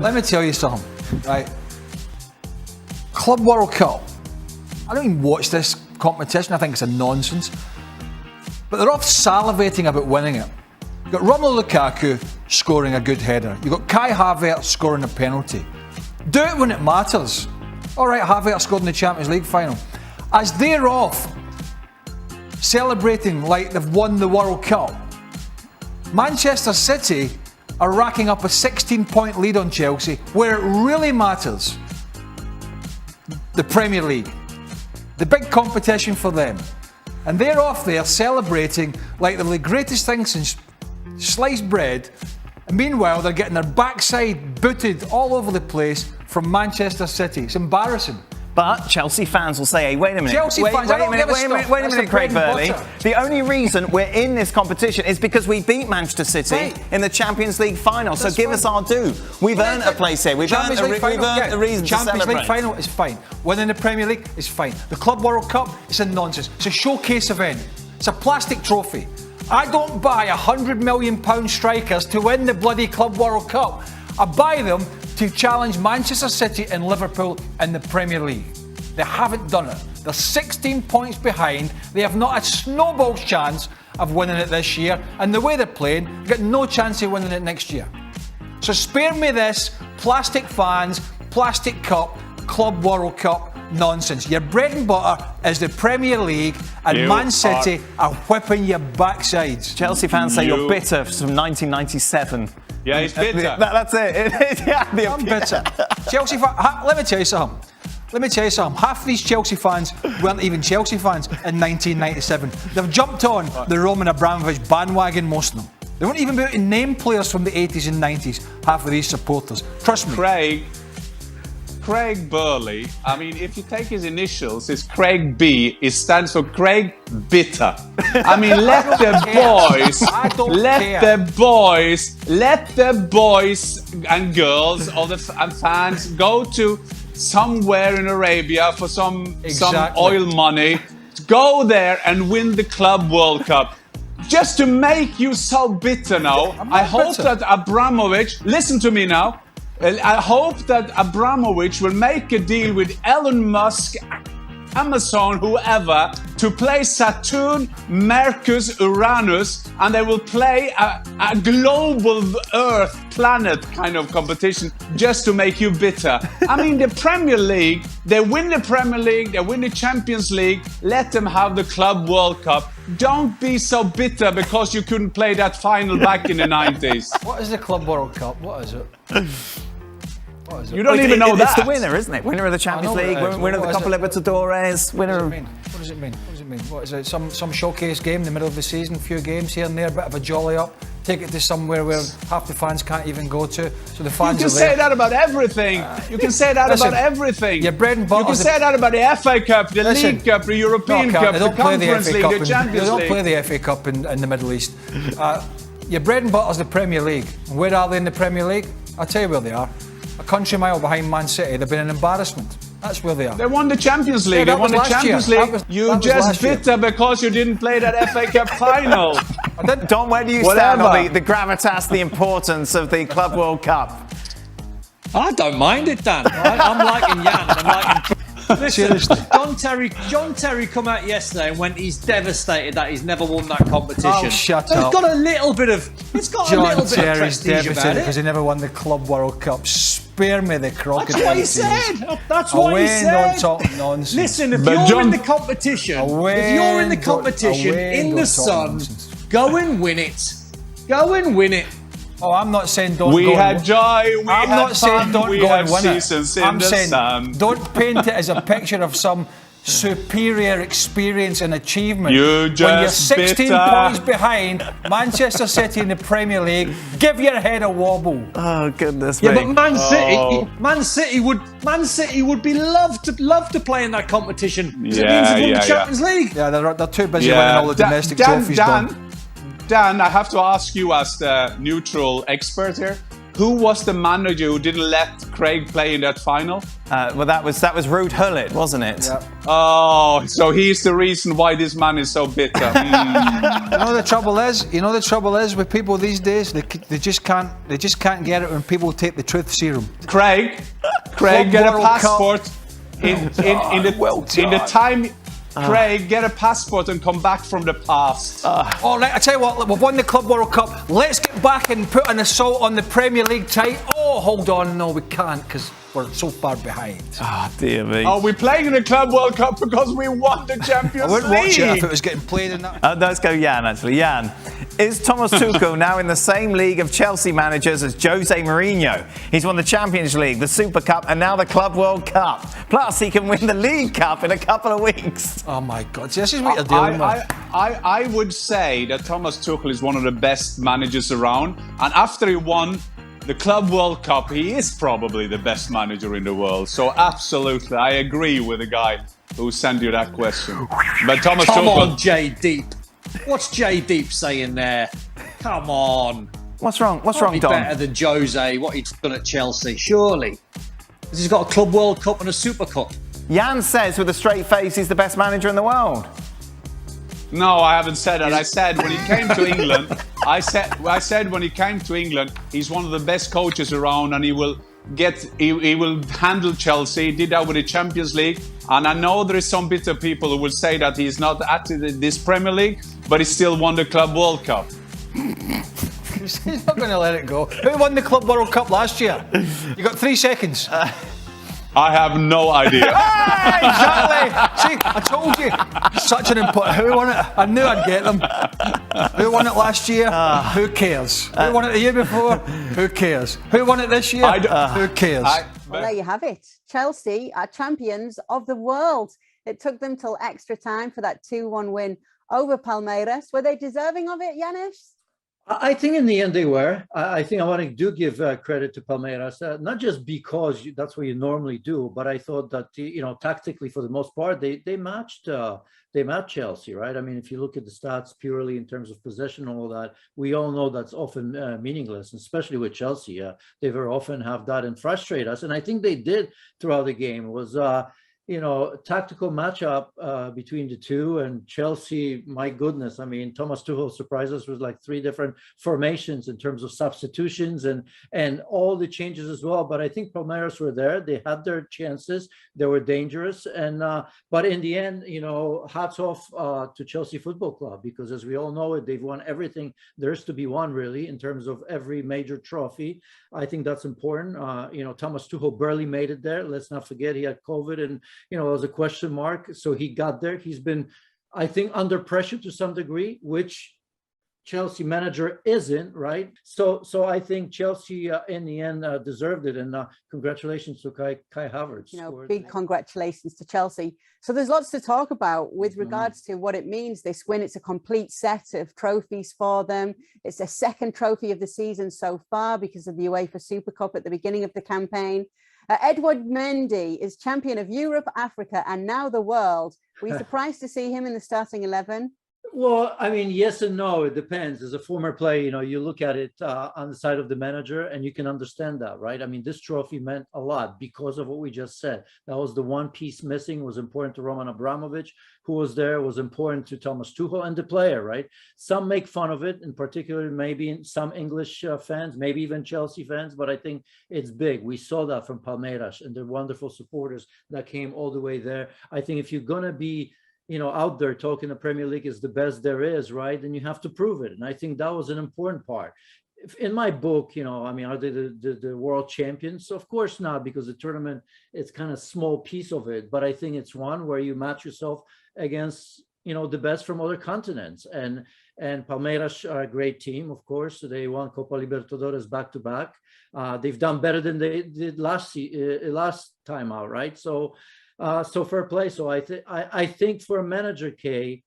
Let me tell you something, right? Club World Cup. I don't even watch this competition. I think it's a nonsense. But they're off salivating about winning it. You've got Romelu Lukaku scoring a good header. You've got Kai Havertz scoring a penalty. Do it when it matters. All right, Havertz scored in the Champions League final. As they're off celebrating like they've won the World Cup, Manchester City are racking up a 16-point lead on Chelsea, where it really matters. The Premier League. The big competition for them. And they're off there celebrating like they're the greatest thing since sliced bread. And meanwhile, they're getting their backside booted all over the place from Manchester City. It's embarrassing. But Chelsea fans will say, hey, wait a minute. Chelsea fans, wait a minute, Craig Burley. The only reason we're in this competition is because we beat Manchester City in the Champions League final. So give us our due. We've earned a place here. We've earned a reason to celebrate. Champions League final is fine. Winning the Premier League is fine. The Club World Cup is a nonsense. It's a showcase event. It's a plastic trophy. I don't buy £100 million strikers to win the bloody Club World Cup. I buy them to challenge Manchester City and Liverpool in the Premier League. They haven't done it. They're 16 points behind. They have not a snowball's chance of winning it this year. And the way they're playing, they've got no chance of winning it next year. So spare me this plastic fans, plastic cup, Club World Cup nonsense. Your bread and butter is the Premier League, and Man City are whipping your backsides. Chelsea fans say you're bitter from 1997. Yeah, he's bitter. That's it. I'm bitter. Chelsea fans, let me tell you something. Half of these Chelsea fans weren't even Chelsea fans in 1997. They've jumped on the Roman Abramovich bandwagon, most of them. They won't even be able to name players from the 80s and 90s, half of these supporters. Trust me. Craig Burley, I mean, if you take his initials, it's Craig B. It stands for Craig Bitter. I mean, let the boys and girls or the fans go to somewhere in Arabia for some oil money. Go there and win the Club World Cup. Just to make you so bitter now. I hope that Abramovich, listen to me now. I hope that Abramovich will make a deal with Elon Musk, Amazon, whoever, to play Saturn, Mercus, Uranus, and they will play a global Earth planet kind of competition just to make you bitter. I mean, the Premier League, they win the Premier League, they win the Champions League, let them have the Club World Cup. Don't be so bitter because you couldn't play that final back in the 90s. What is the Club World Cup? What is it? You don't even know that. It's the winner, isn't it? Winner of the Champions League, winner of the Copa Libertadores, winner of... What does it mean? What does it mean? What is it? Some showcase game in the middle of the season, a few games here and there, a bit of a jolly up, take it to somewhere where half the fans can't even go to. So the fans You can say that about everything. You can say that about everything. Your bread and butter. You can say that about the FA Cup, the League Cup, the European Cup, the Conference League, the Champions League. They don't play the FA Cup in the Middle East. Your bread and butter is the Premier League. Where are they in the Premier League? I'll tell you where they are. A country mile behind Man City. They've been an embarrassment. That's where they are. They won the Champions League. They won the Champions League. You just bitter because you didn't play that FA Cup final. Don, where do you stand on the gravitas, the importance of the Club World Cup? I don't mind it, Dan. I'm liking Jan. I'm liking... Listen, John Terry come out yesterday and went, he's devastated that he's never won that competition. Oh, shut up. It's got a little bit of prestige devastated about because he never won the Club World Cup. Spare me the crocodile. That's what he said. That's what he said. Don't talk nonsense. Listen, if you're in the competition, in the sun, go and win it. Go and win it. Oh, I'm not saying don't we go had joy, we I'm had not saying fun, don't we go had and win seasons it. in I'm the saying sun. Don't paint it as a picture of some superior experience and achievement. You just when you're 16 bitter. points behind Manchester City in the Premier League, give your head a wobble. Oh goodness me. Yeah, but Man City would be love to play in that competition. It means they won the Champions League. Yeah, they're too busy winning all the domestic trophies. Dan, I have to ask you as the neutral expert here. Who was the manager who didn't let Craig play in that final? Well, that was Ruud Gullit, wasn't it? Yeah. Oh, so he's the reason why this man is so bitter. You know the trouble is with people these days. They just can't get it when people take the truth serum. Craig, get a passport in the time. Craig, get a passport and come back from the past. All right, I tell you what, we've won the Club World Cup. Let's get back and put an assault on the Premier League title. Oh, hold on, no, we can't because we're so far behind. Oh, dear me. Are we playing in the Club World Cup because we won the Champions League? I wouldn't watch it if it was getting played in that. Let's go Jan, actually. Jan, is Thomas Tuchel now in the same league of Chelsea managers as Jose Mourinho? He's won the Champions League, the Super Cup, and now the Club World Cup. Plus, he can win the League Cup in a couple of weeks. Oh, my God. This is what you're dealing with. I would say that Thomas Tuchel is one of the best managers around. And after he won the Club World Cup, he is probably the best manager in the world. So absolutely, I agree with the guy who sent you that question. But Thomas Come Tuchel... on, Jay Deep. What's Jay Deep saying there? Come on. What's wrong? What's wrong, Don? Better than Jose, what he's done at Chelsea, surely. Because he's got a Club World Cup and a Super Cup. Jan says with a straight face he's the best manager in the world. No, I haven't said that. I said when he came to England, I said when he came to England, he's one of the best coaches around, and he will handle Chelsea. He did that with the Champions League, and I know there is some bitter people who will say that he's not at this Premier League, but he still won the Club World Cup. He's not going to let it go. Who won the Club World Cup last year? You got 3 seconds. I have no idea. Exactly. See, I told you. Such an input. Who won it? I knew I'd get them. Who won it last year? Who cares? Who won it the year before? Who cares? Who won it this year? Who cares? Well, there you have it. Chelsea are champions of the world. It took them till extra time for that 2-1 win over Palmeiras. Were they deserving of it, Yanis? I think in the end they were. I think I want to do give credit to Palmeiras, not just because that's what you normally do, but I thought that tactically for the most part they matched Chelsea, right? I mean, if you look at the stats purely in terms of possession and all that, we all know that's often meaningless, especially with Chelsea. They very often have that and frustrate us, and I think they did throughout the game. It was tactical matchup between the two, and Chelsea, my goodness, I mean, Thomas Tuchel surprised us with like 3 different formations in terms of substitutions and all the changes as well. But I think Palmeiras were there. They had their chances. They were dangerous. And but in the end, hats off to Chelsea Football Club, because as we all know it, they've won everything there is to be won, really, in terms of every major trophy. I think that's important. Thomas Tuchel barely made it there. Let's not forget he had COVID and it was a question mark. So he got there. He's been, I think, under pressure to some degree, which Chelsea manager isn't, right? So I think Chelsea in the end deserved it. And congratulations to Kai Havertz. Big congratulations to Chelsea. So there's lots to talk about with regards to what it means, this win. It's a complete set of trophies for them. It's their second trophy of the season so far because of the UEFA Super Cup at the beginning of the campaign. Edouard Mendy is champion of Europe, Africa, and now the world. Were you surprised to see him in the starting 11? Well, I mean, yes and no. It depends. As a former player, you look at it on the side of the manager and you can understand that, right? I mean, this trophy meant a lot because of what we just said. That was the one piece missing. It was important to Roman Abramovich, who was there. It was important to Thomas Tuchel and the player, right? Some make fun of it, in particular, maybe some English fans, maybe even Chelsea fans, but I think it's big. We saw that from Palmeiras and the wonderful supporters that came all the way there. I think if you're going to be out there talking the Premier League is the best there is, right? Then you have to prove it. And I think that was an important part. In my book, I mean, are they the world champions? Of course not, because the tournament, it's kind of a small piece of it. But I think it's one where you match yourself against, the best from other continents. And Palmeiras are a great team, of course. They won Copa Libertadores back-to-back. They've done better than they did last time out, right? So fair play. So I think for a manager, Kay,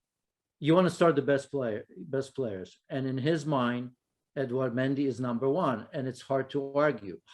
you want to start the best players. And in his mind, Edouard Mendy is number 1, and it's hard to argue.